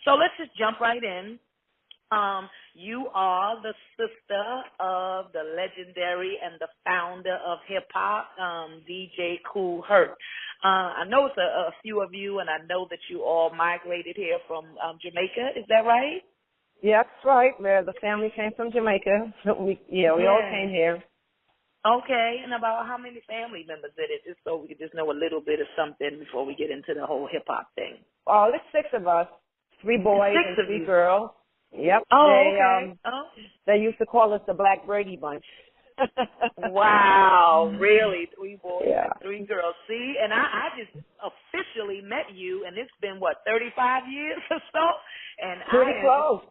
So let's just jump right in. You are the sister of the legendary and the founder of hip hop, DJ Kool Herc. I know it's a few of you, and I know that you all migrated here from Jamaica. Is that right? Yeah, that's right. The family came from Jamaica. We all came here. Okay, and about how many family members did it, just so we could just know a little bit of something before we get into the whole hip hop thing. Oh, there's 6 of us, 3 boys and 3 girls. Yep. Oh, They used to call us the Black Brady Bunch. Wow, really? 3 boys and 3 girls. See, and I just officially met you, and it's been, 35 years or so? And Pretty close.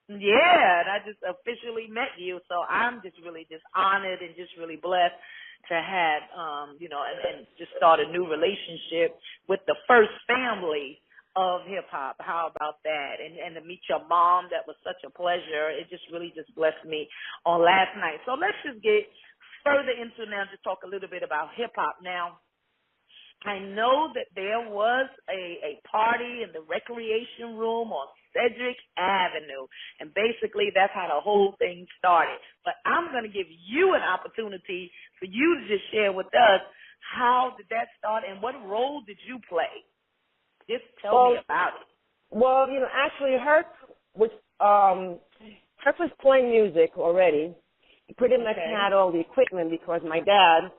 Yeah, and I just officially met you, so I'm just really just honored and just really blessed to have, and just start a new relationship with the first family of hip-hop. How about that? And to meet your mom, that was such a pleasure. It just really just blessed me on last night. So let's just get further into now to talk a little bit about hip-hop. Now, I know that there was a party in the recreation room on Cedric Avenue, and basically that's how the whole thing started. But I'm going to give you an opportunity for you to just share with us how did that start and what role did you play? Just tell me about it. Well, actually Herc was playing music already. He pretty much had all the equipment because my dad,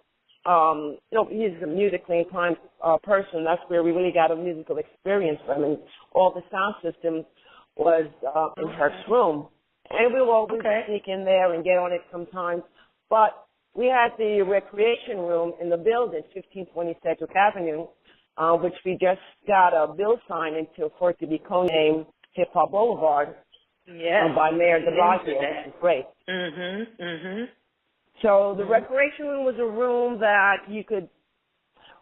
he's a musically inclined person. That's where we really got a musical experience from, and all the sound system was in Herc's room. And we would always sneak in there and get on it sometimes. But we had the recreation room in the building, 1520 Cedric Avenue, which we just got a bill signed into for it to be codenamed Hip Hop Boulevard by Mayor de Blasio, which is great. So the recreation room was a room that you could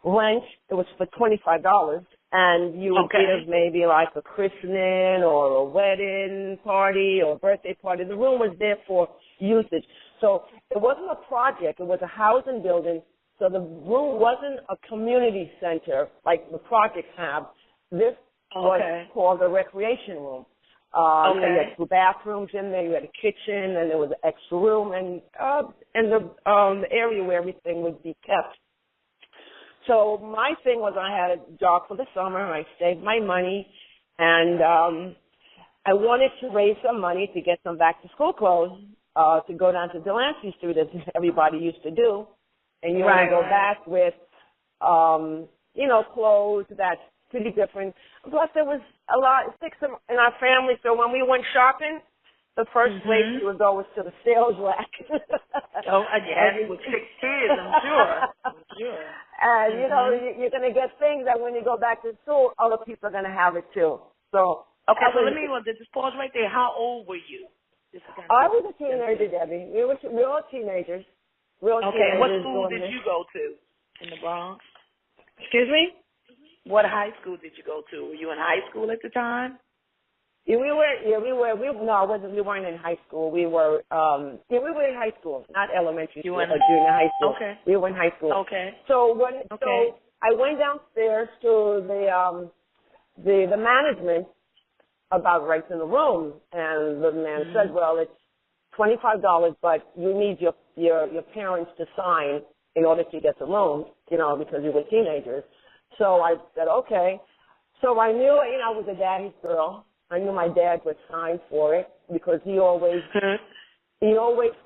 rent. It was for $25, and you would give maybe like a christening or a wedding party or a birthday party. The room was there for usage. So it wasn't a project. It was a housing building. So the room wasn't a community center like the projects have. This was called a recreation room. You had 2 bathrooms in there. You had a kitchen, and there was an extra room, and the area where everything would be kept. So my thing was I had a job for the summer. I saved my money, and I wanted to raise some money to get some back-to-school clothes to go down to Delancey Street, as everybody used to do. And you want to go back with, clothes that's pretty different. Plus, there was a lot, 6 in our family, so when we went shopping, the first place we would go was to the sales rack. With 6 kids, I'm sure. And, you're going to get things that when you go back to school, other people are going to have it too. So, so let me just pause right there. How old were you? I was a teenager, Debbie. We were all teenagers. What school did you go to in the Bronx? Excuse me? What high school did you go to? Were you in high school at the time? Yeah, we were. We weren't in high school. We were in high school, not elementary school or junior high school. Okay. We were in high school. Okay. So I went downstairs to the management about rights in the room, and the man said, "Well, it's $25, but you need your parents to sign in order to get the loan, because you were teenagers." So I said, okay. So I knew, I was a daddy's girl. I knew my dad would sign for it because he always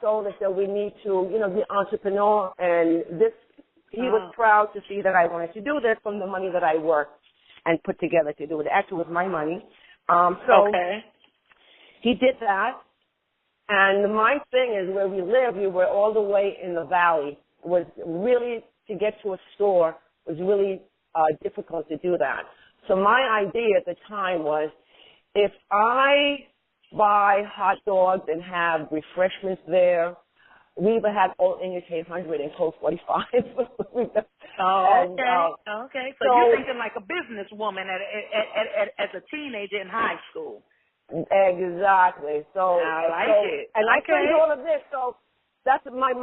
told us that we need to, be entrepreneur. And he was proud to see that I wanted to do this from the money that I worked and put together to do it. Actually, it was my money. He did that. And my thing is where we live, we were all the way in the valley. It was really, to get to a store was really difficult to do that. So my idea at the time was, if I buy hot dogs and have refreshments there, we even had Old English 800 and Coke 45. Okay. So you're thinking like a businesswoman as a teenager in high school. Exactly. So I like it. And I did all of this. So that's my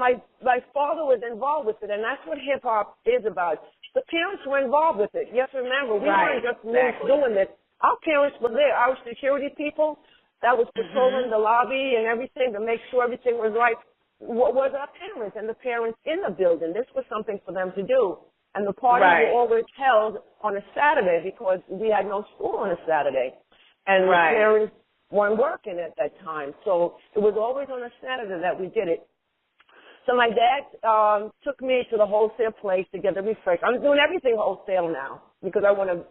father was involved with it, and that's what hip hop is about. The parents were involved with it. You have to remember, we weren't just doing this. Our parents were there. Our security people that was patrolling the lobby and everything to make sure everything was right was our parents and the parents in the building. This was something for them to do. And the parties were always held on a Saturday because we had no school on a Saturday. And the parents weren't working at that time. So it was always on a Saturday that we did it. So my dad took me to the wholesale place to get the refresh. I'm doing everything wholesale now because I want to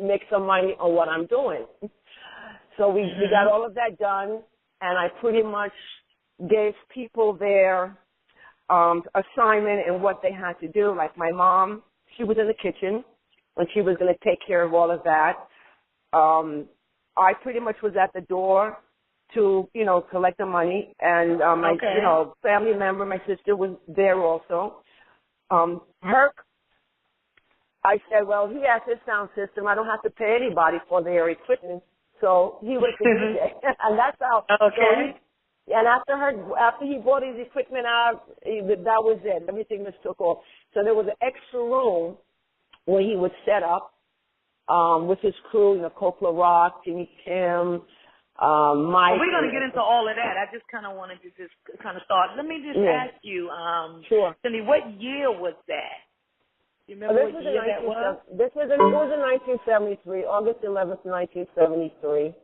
make some money on what I'm doing. So we got all of that done, and I pretty much gave people their assignment and what they had to do. Like my mom, she was in the kitchen, and she was going to take care of all of that. I pretty much was at the door to, collect the money, and my, family member, my sister was there also. Herc, I said, well, he has his sound system. I don't have to pay anybody for their equipment. So he was the DJ, and that's how. Okay. So and after he brought his equipment out, that was it. Everything just took off. So there was an extra room where he would set up with his crew, Coppola Rock, Jimmy Kim, Mike. Well, we're going to get into all of that. I just kind of wanted to just kind of start. Let me just ask you, sure. Cindy, what year was that? You remember what year that was? It was in 1973, August 11th, 1973.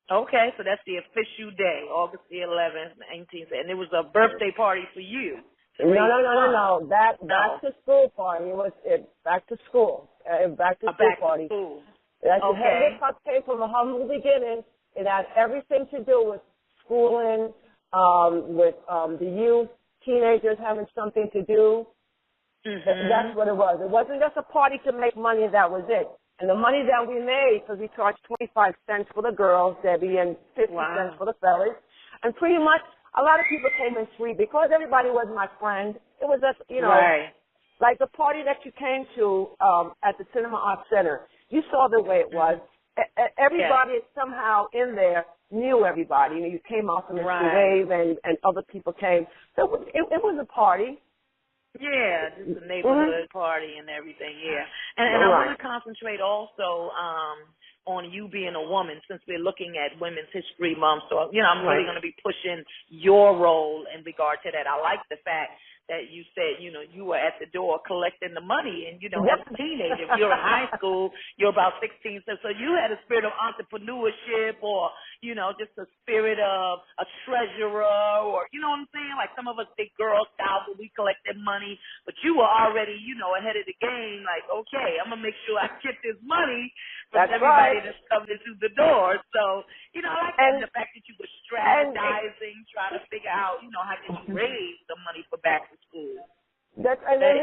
Okay, so that's the official day, August the 11th, 1973. And it was a birthday party for you. No. That's a school party. It was back to school. Back to school party. School. That's okay. Hip hop came from the humble beginning. It had everything to do with schooling, with the youth, teenagers having something to do. That's what it was. It wasn't just a party to make money. That was it. And the money that we made, because we charged 25 cents for the girls, Debbie, and 50 cents for the fellas. And pretty much a lot of people came in free because everybody was my friend. It was just, like the party that you came to at the Cinema Arts Center. You saw the way it was. Everybody somehow in there knew everybody. You came off from the wave and other people came. So it was a party. Yeah, just a neighborhood party and everything, And I want to concentrate also on you being a woman since we're looking at Women's History Month. So, I'm really going to be pushing your role in regard to that. I like the fact that you said, you were at the door collecting the money. And, as a teenager, if you're in high school, you're about 16. So you had a spirit of entrepreneurship or, just a spirit of a treasurer or, you know what I'm saying? Like some of us big Girl Scouts where we collected money, but you were already, ahead of the game. Like, okay, I'm going to make sure I get this money from everybody that's coming through the door. So, I like the fact that you were strategizing, trying to figure out, how can you raise the money for back to school. That's, and then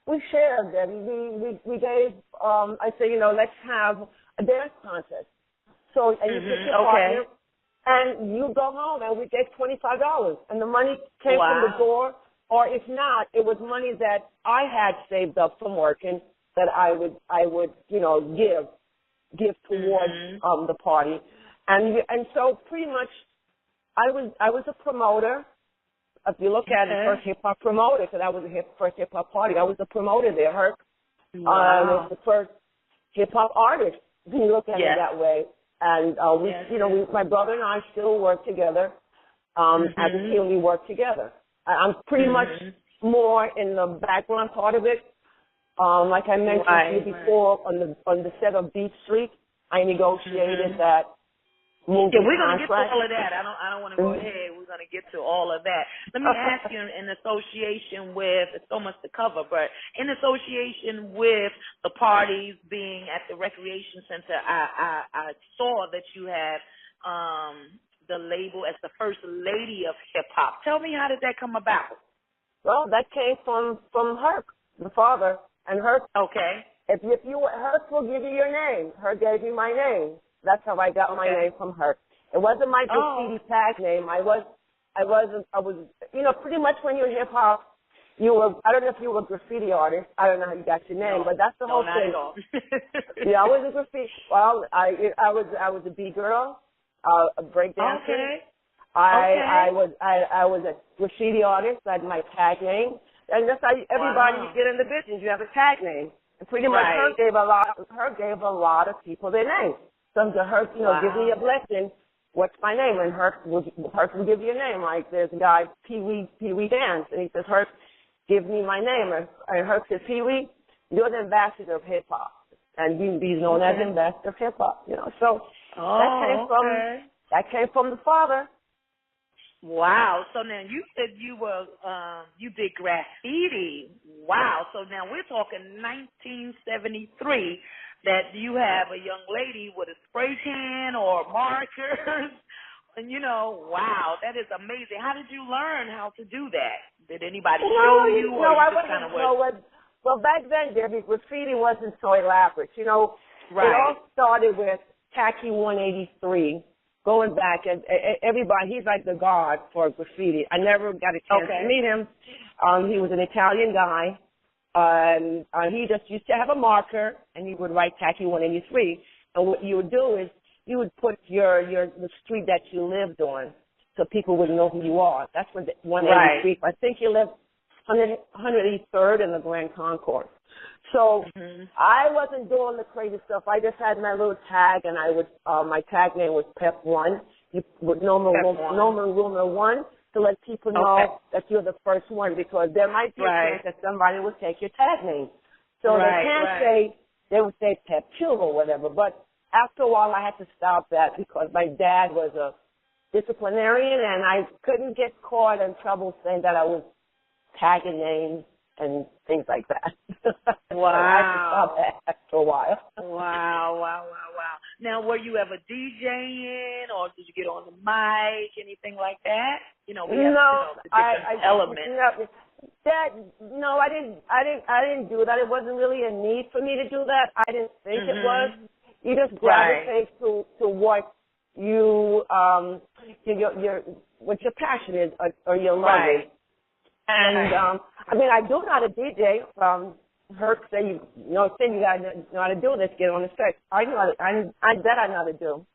we shared that. We gave, I said, let's have a dance contest. So, and you pick your partner, and you go home, and we gave $25. And the money came from the door, or if not, it was money that I had saved up from working that I would give towards the party. And so pretty much I was a promoter. If you look at it, first hip hop promoter, because I was first hip hop party. I was the promoter there, Herc. I was the first hip hop artist. If you look at it that way. And my brother and I still work together. As a team, we work together. I'm pretty much more in the background part of it. Like I mentioned to you before, on the set of Beat Street, I negotiated that movie we're going to get to contract. all of that. I don't want to go ahead. We're going to get to all of that. Let me ask you, in association with, it's so much to cover, but in association with the parties being at the recreation center, I saw that you had the label as the first lady of hip hop. Tell me, how did that come about? Well, that came from Herc, the father, and Herc. Okay. If you Herc will give you your name. Herc gave me my name. That's how I got my name from Herc. It wasn't my graffiti tag name. I was, pretty much when you're hip hop, I don't know if you were a graffiti artist. I don't know how you got your name, but that's the whole thing. Not at all. Yeah, I was a graffiti. Well, I was a B-girl, a breakdancer. Okay. I was a graffiti artist. I had my tag name. And that's how everybody you get in the business. You have a tag name. pretty much her gave a lot of people their names. Some to her, give me a blessing. What's my name? And her will give you a name. Like there's a guy, Pee Wee Dance, and he says, Herc, give me my name. And Herc says, Pee Wee, you're the ambassador of hip hop, and you be known as ambassador of hip hop. So that came from the father. Wow. So now you said you did graffiti. Wow. So now we're talking 1973 that you have a young lady with a spray tan or markers. And, wow, that is amazing. How did you learn how to do that? Did anybody show you? No, I wasn't. Well, back then, Debbie, graffiti wasn't so elaborate. It all started with Tacky 183. Going back, and everybody, he's like the god for graffiti. I never got a chance to meet him. He was an Italian guy. He just used to have a marker, and he would write Tacky 183. And what you would do is you would put the street that you lived on, so people would know who you are. That's what 183. I think you lived 183rd in the Grand Concourse. So I wasn't doing the crazy stuff. I just had my little tag, and my tag name was Pep1. You would normal rumor 1 to let people know that you're the first one, because there might be a chance that somebody will take your tag name. So they would say Pep2 or whatever. But after a while, I had to stop that because my dad was a disciplinarian, and I couldn't get caught in trouble saying that I was tagging names and things like that. Wow. I had to stop that after a while. Wow. Now, were you ever DJing, or did you get on the mic, anything like that? We have different elements. I didn't do that. It wasn't really a need for me to do that. I didn't think it was. You just gravitate to what you what your passion is or your love is. And I do know how to DJ. Herc say you know how to do this. Get on the set. I know I know how to do.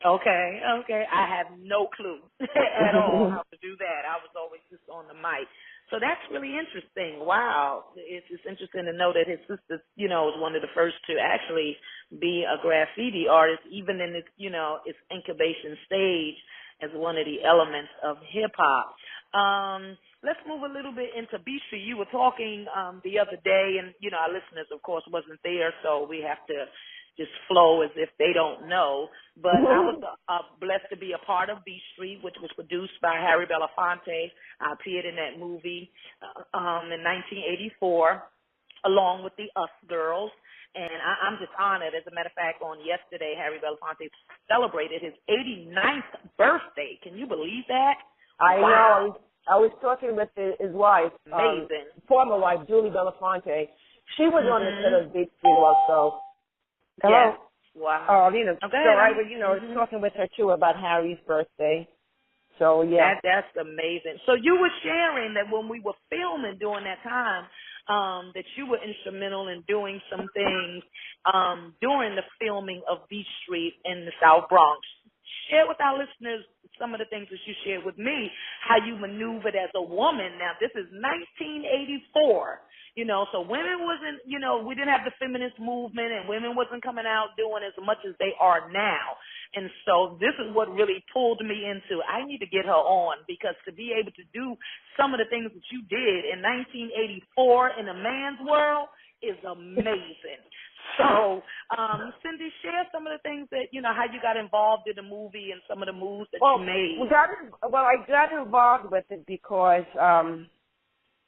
Okay. I have no clue at all how to do that. I was always just on the mic. So that's really interesting. Wow. It's interesting to know that his sister, was one of the first to actually be a graffiti artist, even in its, its incubation stage as one of the elements of hip hop. Let's move a little bit into B Street. You were talking the other day, and, our listeners, of course, wasn't there, so we have to just flow as if they don't know. But I was blessed to be a part of B Street, which was produced by Harry Belafonte. I appeared in that movie in 1984, along with the Us Girls. And I'm just honored. As a matter of fact, on yesterday, Harry Belafonte celebrated his 89th birthday. Can you believe that? I know. I was talking with his wife, amazing, former wife, Julie Belafonte. She was on the set of Beat Street also. Hello? Yes. Wow. So I was, talking with her too about Harry's birthday. So yeah. That's amazing. So you were sharing that when we were filming during that time, that you were instrumental in doing some things during the filming of Beach Street in the South Bronx. Share with our listeners some of the things that you shared with me, how you maneuvered as a woman. Now, this is 1984, so women wasn't, we didn't have the feminist movement, and women wasn't coming out doing as much as they are now. And so this is what really pulled me into, I need to get her on, because to be able to do some of the things that you did in 1984 in a man's world is amazing. So, Cindy, share some of the things that, how you got involved in the movie and some of the moves that you made. I got involved with it because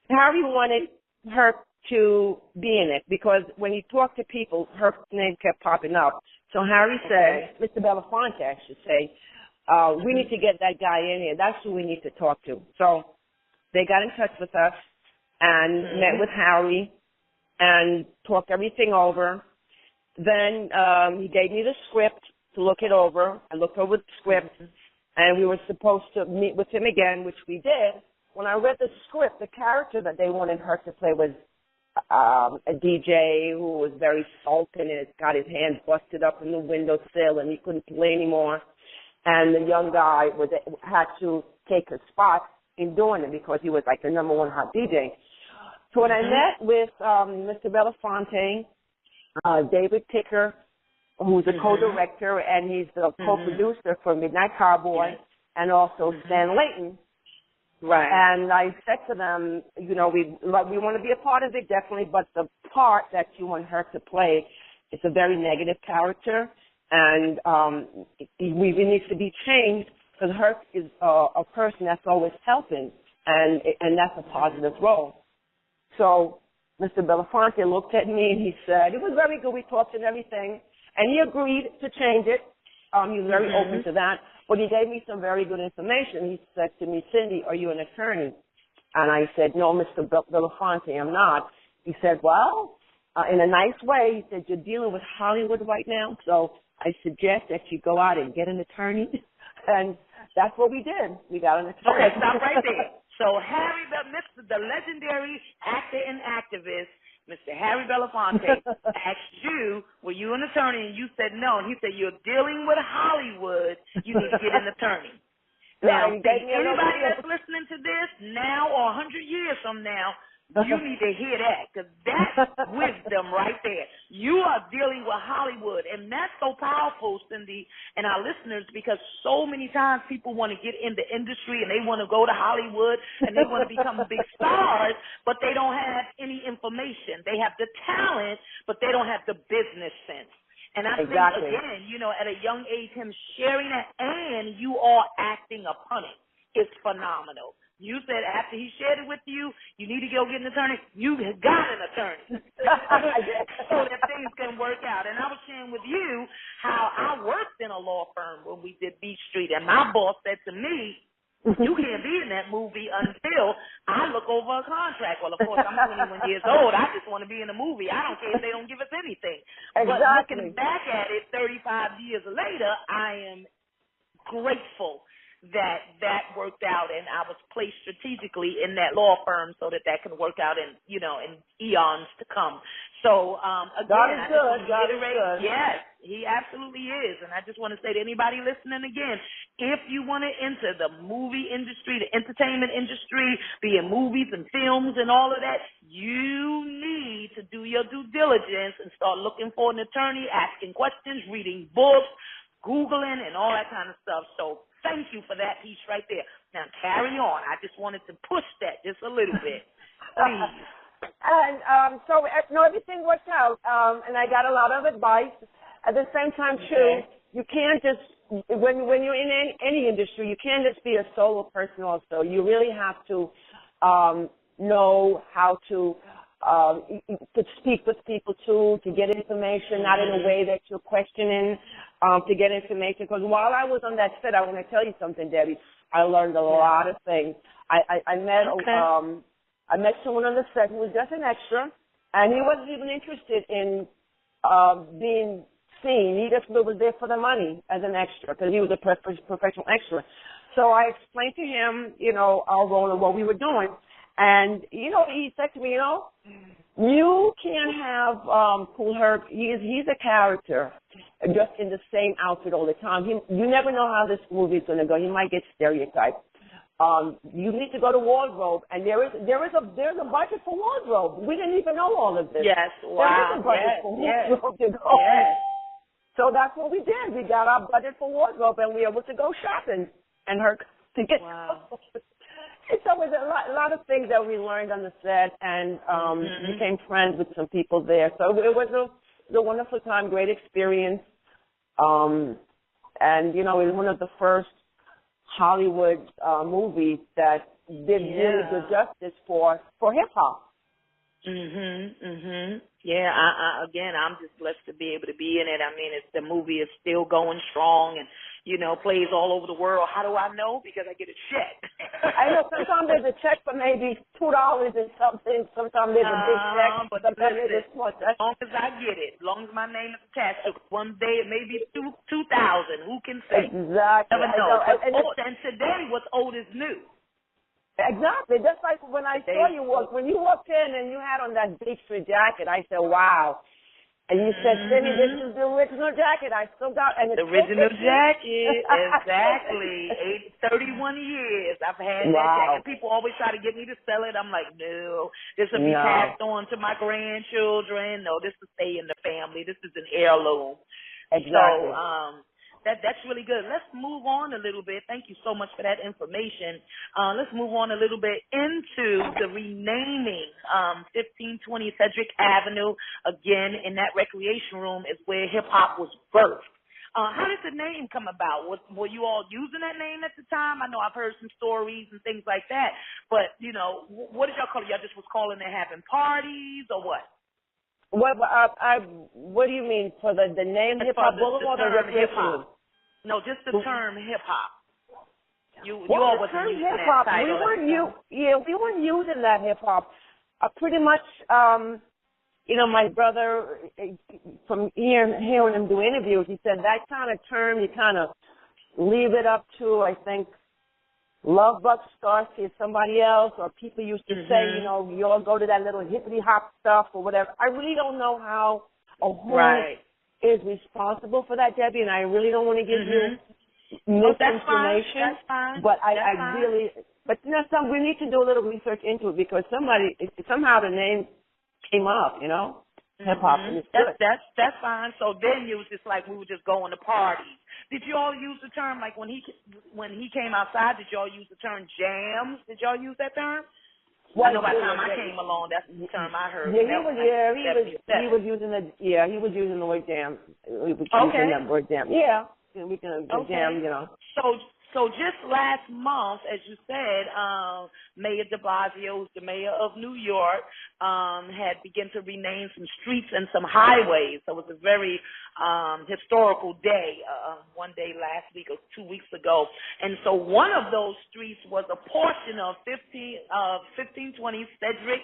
Harry wanted her to be in it, because when he talked to people, her name kept popping up. So Harry said, Mr. Belafonte, I should say, we need to get that guy in here. That's who we need to talk to. So they got in touch with us and met with Harry and talked everything over. Then he gave me the script to look it over. I looked over the script, and we were supposed to meet with him again, which we did. When I read the script, the character that they wanted her to play was a DJ who was very sullen and got his hands busted up in the windowsill, and he couldn't play anymore. And the young guy had to take his spot in doing it because he was like the number one hot DJ. So when I met with Mr. Belafonte, David Ticker, who's a co-director, and he's the co-producer for Midnight Cowboy, and also Stan Layton. Right. And I said to them, you know, we want to be a part of it, definitely, but the part that you want her to play is a very negative character, and it needs to be changed because her is a person that's always helping, and that's a positive role. So Mr. Belafonte looked at me and he said, it was very good, we talked and everything, and he agreed to change it. He was very open to that. But he gave me some very good information. He said to me, Cindy, are you an attorney? And I said, no, Mr. Belafonte, I'm not. He said, well, in a nice way, he said, you're dealing with Hollywood right now, so I suggest that you go out and get an attorney. And that's what we did. We got an attorney. Okay, stop right there. So the legendary actor and activist, Mr. Harry Belafonte, asked you, were you an attorney? And you said no. And he said, you're dealing with Hollywood. You need to get an attorney. Now, anybody that's listening to this now or 100 years from now, you need to hear that, because that's wisdom right there. You are dealing with Hollywood, and that's so powerful, Cindy, and our listeners, because so many times people want to get in the industry and they want to go to Hollywood and they want to become big stars, but they don't have any information. They have the talent, but they don't have the business sense. And I think, again, you know, at a young age, him sharing that and you all acting upon it is phenomenal. You said after he shared it with you, you need to go get an attorney. You got an attorney. So that things can work out. And I was sharing with you how I worked in a law firm when we did Beach Street. And my boss said to me, you can't be in that movie until I look over a contract. Well, of course, I'm 21 years old. I just want to be in a movie. I don't care if they don't give us anything. But looking back at it 35 years later, I am grateful that worked out, and I was placed strategically in that law firm so that can work out in eons to come. So again, I just want to reiterate, yes, he absolutely is, and I just want to say to anybody listening again, if you want to enter the movie industry, the entertainment industry, be in movies and films and all of that, you need to do your due diligence and start looking for an attorney, asking questions, reading books, Googling, and all that kind of stuff. So thank you for that piece right there. Now, carry on. I just wanted to push that just a little bit. Please. And so, no, everything worked out, and I got a lot of advice. At the same time, too, you can't just, when you're in any industry, you can't just be a solo person also. You really have to know how to speak with people, too, to get information, not in a way that you're questioning, to get information. Because while I was on that set, I want to tell you something, Debbie. I learned a lot of things. I met someone on the set who was just an extra, and he wasn't even interested in being seen. He just was there for the money as an extra because he was a professional extra. So I explained to him, our role and what we were doing. And, he said to me, you can't have Cool Herb. He's a character just in the same outfit all the time. You never know how this movie is going to go. He might get stereotyped. You need to go to wardrobe, and there's a budget for wardrobe. We didn't even know all of this. Yes, wow. There is a budget for wardrobe to go. Yes. So that's what we did. We got our budget for wardrobe, and we were able to go shopping and to get. Wow. So it was a lot of things that we learned on the set, and became friends with some people there. So it was a wonderful time, great experience, and it was one of the first Hollywood movies that did really good justice for hip hop. Yeah, again, I'm just blessed to be able to be in it. I mean, the movie is still going strong and, plays all over the world. How do I know? Because I get a check. I know sometimes there's a check for maybe $2 and something. Sometimes there's a big check. But sometimes listen, as long as I get it, as long as my name is attached to it, one day it may be 2,000. Who can say? Exactly. Never know. And today, what's old is new. Exactly. Just like when I saw you when you walked in and you had on that Beach Street jacket, I said, wow. And you said, Cindy, this is the original jacket. I still got and it's the original jacket, exactly. 31 years I've had that jacket. People always try to get me to sell it. I'm like, no, this will be passed on to my grandchildren. No, this will stay in the family. This is an heirloom. Exactly. So that's really good. Let's move on a little bit. Thank you so much for that information. Let's move on a little bit into the renaming. 1520 Cedric Avenue, again, in that recreation room is where hip-hop was birthed. How did the name come about? Were you all using that name at the time? I know I've heard some stories and things like that, but, you know, what did y'all call it? Y'all just was calling it having parties or what? What do you mean for the name Hip Hop Boulevard or the hip hop? No, just the term hip hop. You all wasn't using hip hop. that title. We weren't using that hip hop. Pretty much, you know, my brother, from hearing him do interviews, he said that kind of term you kind of leave it up to, I think, Love Buck Starsky or somebody else, or people used to say, you know, you all go to that little hippity hop stuff or whatever. I really don't know how or who is responsible for that, Debbie, and I really don't want to give you misinformation. That's fine. But I really, but you know, we need to do a little research into it because somehow the name came up, you know, hip hop. That's fine. So then it was just like we were just going to parties. Did you all use the term like when he came outside? Did y'all use the term jams? Did y'all use that term? I know by the time I came along, that's the term I heard. He was using the word jam. We was using that word jam. Yeah, we can jam, you know. So just last month, as you said, Mayor de Blasio, who's the mayor of New York, had begun to rename some streets and some highways. So it was a very historical day, one day last week or 2 weeks ago. And so one of those streets was a portion of 1520 Cedric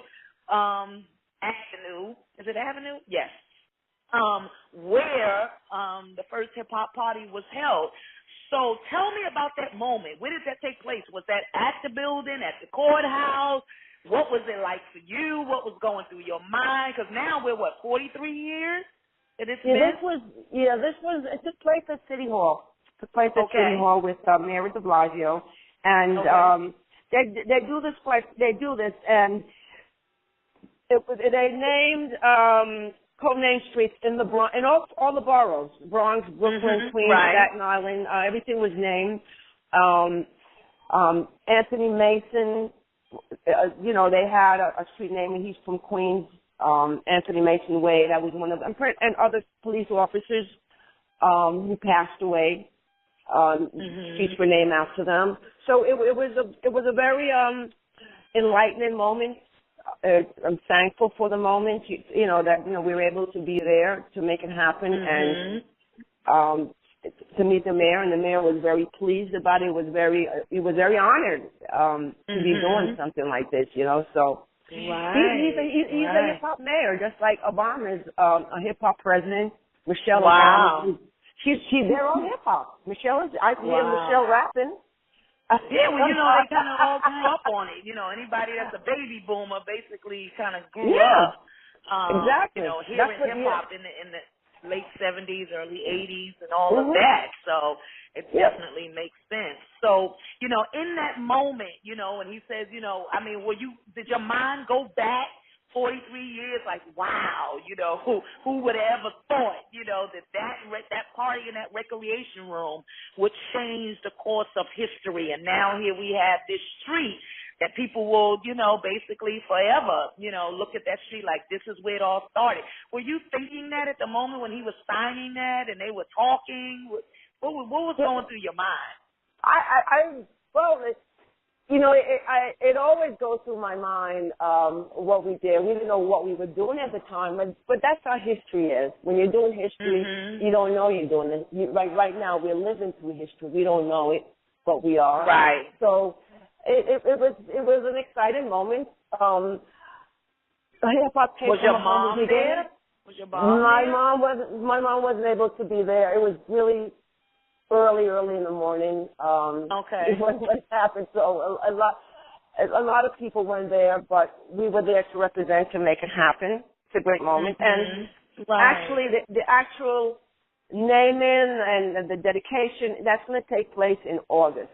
Avenue. Is it Avenue? Yes. Where the first hip-hop party was held. So tell me about that moment. Where did that take place? Was that at the building, at the courthouse? What was it like for you? What was going through your mind? Because now we're, 43 years? It took place at City Hall. It took place at City Hall with Mayor de Blasio. And they do this, and they named codenamed streets in the Bronx, in all the boroughs, Bronx, Brooklyn, Queens, Staten Island, everything was named. Anthony Mason, you know, they had a street name, and he's from Queens, Anthony Mason Way, that was one of them, and other police officers who passed away, streets were named after them. So it was a very enlightening moment. I'm thankful for the moment, you know, that, you know, we were able to be there to make it happen and to meet the mayor, and the mayor was very pleased about it. He was very honored to be doing something like this, you know. So he's a hip hop mayor, just like Obama is a hip hop president. Michelle Obama, they're all hip hop. I hear Michelle rapping. Yeah, well, you know, they kind of all grew up on it. You know, anybody that's a baby boomer basically kind of grew up. Exactly. You know, hearing hip hop in the late 70s, early 80s, and all of that. So it definitely makes sense. So, you know, in that moment, you know, and he says, you know, I mean, did your mind go back 43 years, like, wow, you know, who would have ever thought, you know, that party in that recreation room would change the course of history. And now here we have this street that people will, you know, basically forever, you know, look at that street like this is where it all started. Were you thinking that at the moment when he was signing that and they were talking? What was going through your mind? You know, it always goes through my mind what we did. We didn't know what we were doing at the time, but that's how history is. When you're doing history, you don't know you're doing it. Right now, we're living through history. We don't know it, but we are. Right. So it was an exciting moment. Was your mom there? Was your mom there? My mom wasn't able to be there. It was really early in the morning. When it happened, so a lot of people weren't there, but we were there to represent, to make it happen. It's a great moment, and Right. Actually, the actual naming and the dedication, that's going to take place in August.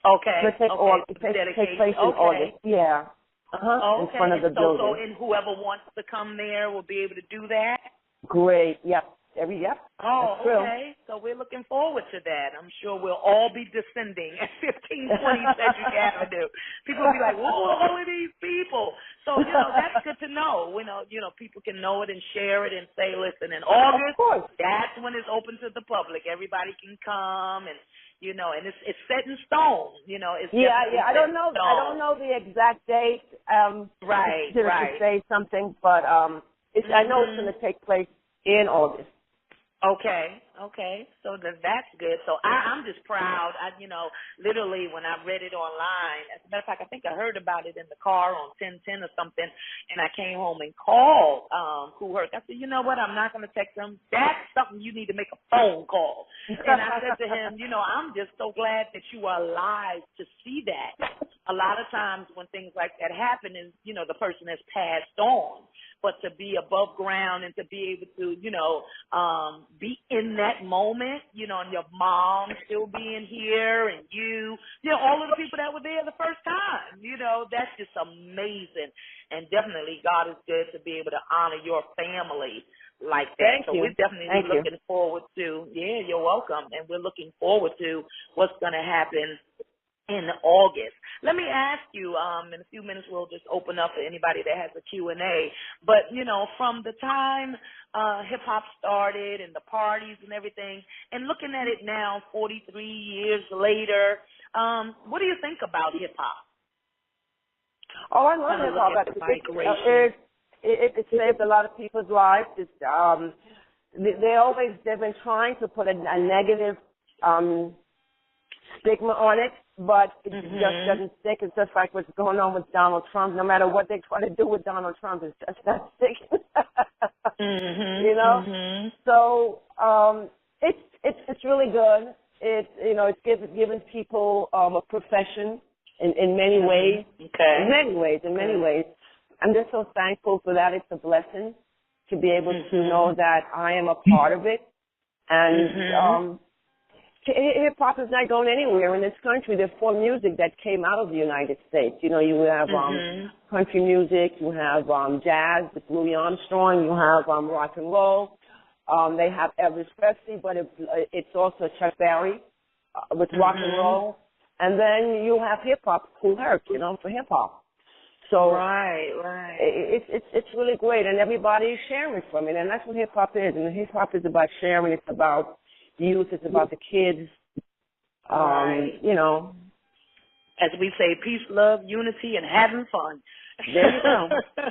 Okay. It's going to Okay. take place Dedication. in Okay. August. Yeah. In Okay. front of the So building. and whoever wants to come there will be able to do that. Great. Yep. Yep. That's Oh, true. okay. So we're looking forward to that. I'm sure we'll all be descending at 1520 Cedric Avenue. People will be like, whoa, all of these people. So, that's good to know. People can know it and share it and say, listen, in Of August, course. that's when it's open to the public. Everybody can come and, and it's set in stone. It's definitely I set don't in know. I don't stone. know the exact date. Right, To right. say something, but I know it's going to take place in August. Okay. So that's good. So I'm just proud. Literally when I read it online, as a matter of fact, I think I heard about it in the car on 1010 or something, and I came home and called Who Hurt. I said, you know what? I'm not going to text them. That's something you need to make a phone call. And I said to him, I'm just so glad that you are alive to see that. A lot of times when things like that happen, is the person has passed on. But to be above ground and to be able to, be in that moment, and your mom still being here and all of the people that were there the first time, that's just amazing. And definitely God is good to be able to honor your family like that. Thank So you. we're definitely Thank you. looking forward to, you're welcome. And we're looking forward to what's going to happen in August. Let me ask you, in a few minutes we'll just open up for anybody that has a Q&A. But, from the time hip-hop started and the parties and everything, and looking at it now, 43 years later, what do you think about hip-hop? Oh, I love hip-hop. It saved a lot of people's lives. They've been trying to put a negative stigma on it, but it just doesn't stick. It's just like what's going on with Donald Trump. No matter what they try to do with Donald Trump, it's just not sticking. So it's really good. It's giving people a profession in many ways. Okay. In many ways. I'm just so thankful for that. It's a blessing to be able to know that I am a part of it. And hip-hop is not going anywhere in this country. There's more music that came out of the United States. You have country music, you have jazz with Louis Armstrong, you have rock and roll. They have Elvis Presley, but it's also Chuck Berry with rock and roll. And then you have hip-hop, Cool Herc, for hip-hop. So right. It's really great, and everybody is sharing from it, and that's what hip-hop is. And hip-hop is about sharing. It's about youth. It's about the kids. Right. As we say, peace, love, unity, and having fun. There you go.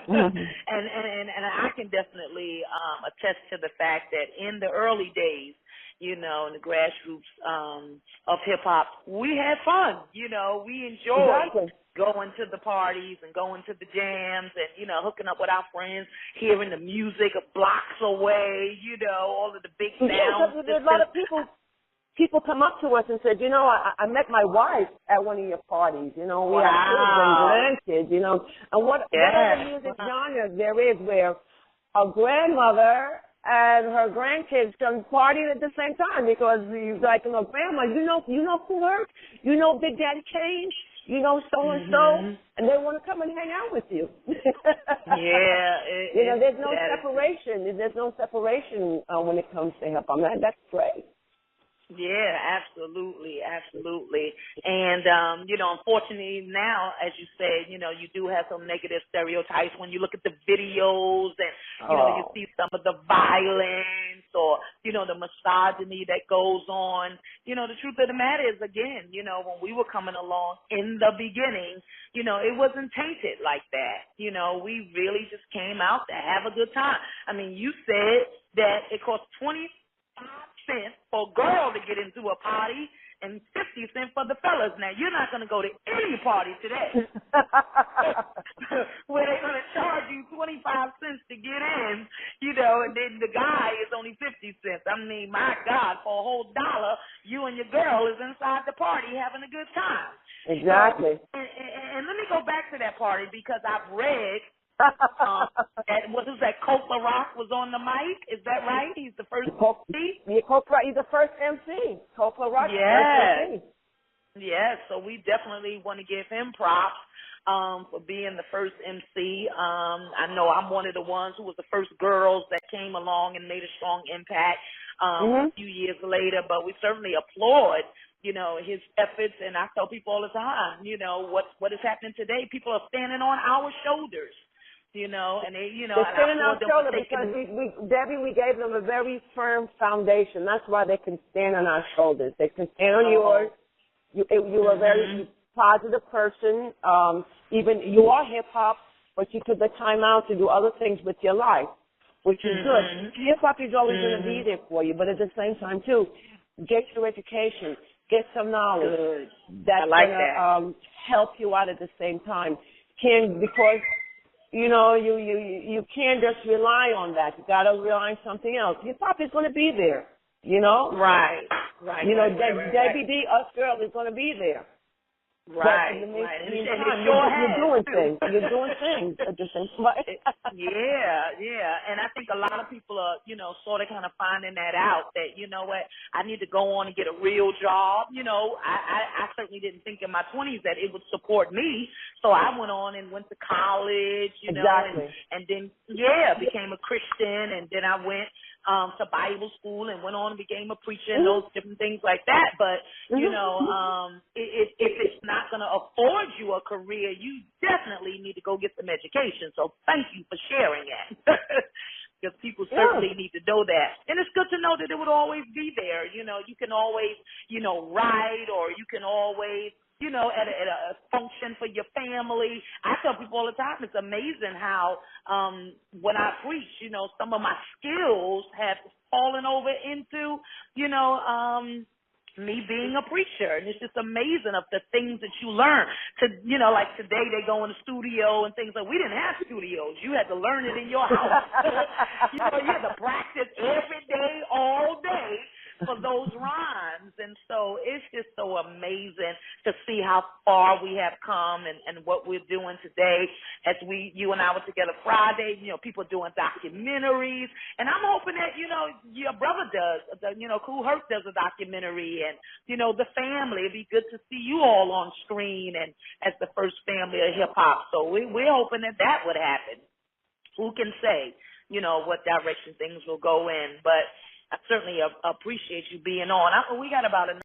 And I can definitely attest to the fact that in the early days, in the grassroots of hip hop, we had fun. We enjoyed going to the parties and going to the jams and hooking up with our friends, hearing the music blocks away. All of the big sounds. There's a lot of people come up to us and said, I met my wife at one of your parties. We have kids and grandkids, And what other music genre there is where a grandmother and her grandkids can party at the same time because he's like, Grandma, you know Cool Herc? Big Daddy Kane? So-and-so? And they want to come and hang out with you. There's no separation. There's no separation when it comes to hip-hop. That's great. Yeah, absolutely. And, unfortunately now, as you said, you do have some negative stereotypes when you look at the videos and, you see some of the violence or, the misogyny that goes on. The truth of the matter is, again, when we were coming along in the beginning, it wasn't tainted like that. We really just came out to have a good time. I mean, you said that it cost 25 cents for a girl to get into a party and 50 cents for the fellas. Now, you're not going to go to any party today where they're going to charge you 25 cents to get in, and then the guy is only 50 cents. I mean, my God, for a whole $1, you and your girl is inside the party having a good time. Exactly. So, and let me go back to that party because I've read And what is that? Coke Rock was on the mic. Is that right? He's the first MC? He's the first MC. Coke Rock, Yes. first MC. Yes, so we definitely want to give him props for being the first MC. I know I'm one of the ones who was the first girls that came along and made a strong impact a few years later, but we certainly applaud, you know, his efforts. And I tell people all the time, you know, what is happening today, people are standing on our shoulders. You know, and they, you know, they're standing on our shoulders because we gave them a very firm foundation. That's why they can stand on our shoulders. They can stand on yours. You are a very positive person. Even you are hip hop, but you took the time out to do other things with your life, which is good. Hip hop is always going to be there for you, but at the same time too, get your education, get some knowledge. Good. That's like gonna help you out at the same time. Because you know you can't just rely on that. You got to rely on something else. Hip hop is going to be there. You know? Right. You know, Debbie D, us girl, is going to be there. Right. But in the meantime, And you're doing things. You're doing things at the same time. Yeah. And I think a lot of people are, you know, sort of kind of finding that out, that, you know what, I need to go on and get a real job. You know, I certainly didn't think in my 20s that it would support me. So I went on and went to college, you know, and then, became a Christian. And then I went to Bible school and went on and became a preacher and those different things like that. But, you know, if it's not going to afford you a career, you definitely need to go get some education. So thank you for sharing that. Because people certainly need to know that. And it's good to know that it would always be there. You know, you can always, you know, write, or you can always, you know, at a function for your family. I tell people all the time, it's amazing how when I preach, you know, some of my skills have fallen over into, you know, me being a preacher. And it's just amazing of the things that you learn. To, you know, like today they go in the studio and things like, we didn't have studios. You had to learn it in your house. You know, you had to practice every day, all day for those rhymes. And so it's just so amazing to see how far we have come and what we're doing today. As you and I were together Friday, you know, people doing documentaries. And I'm hoping that, you know, your brother does, you know, Kool Herc does a documentary, and, you know, the family. It'd be good to see you all on screen and as the first family of hip hop. So we're hoping that would happen. Who can say, you know, what direction things will go in? But I certainly appreciate you being on. We got about